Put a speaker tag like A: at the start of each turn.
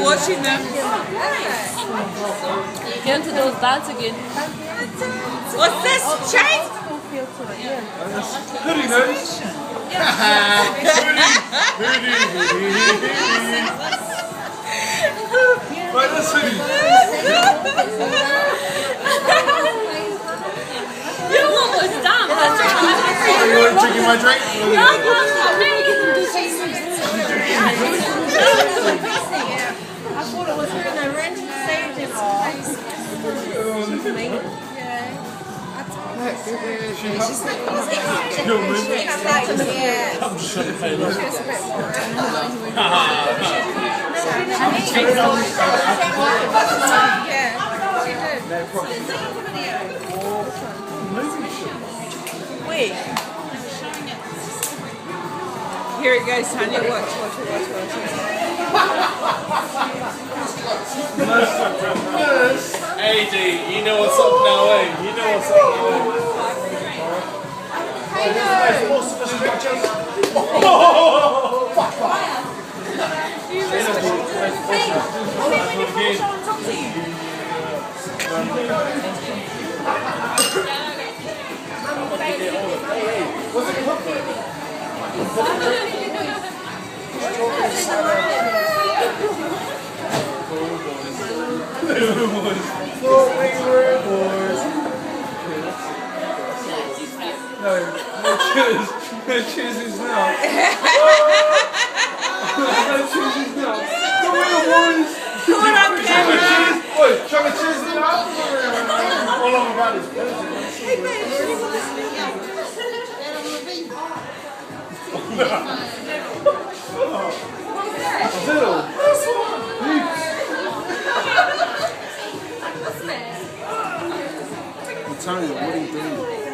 A: watching them.
B: Get into those dance again.
A: What's this? Chain?
C: Huri knows. Right, that's Huri.
B: You almost done.
C: You want drinking my drink?
D: I thought it was her and I ran to save him.
C: I'm just trying to pay love.
A: Wait. Here it goes, Tanya. Watch.
C: AD, you know what's up now, eh? You know what's up now, eh? No chooses now. No chooses now. The real boys.
A: Come on, camera.
C: Oi, trying to choose it now? All I'm about is
A: Hey, babe, should you put this in?
C: Little. I'm telling you, what are you doing?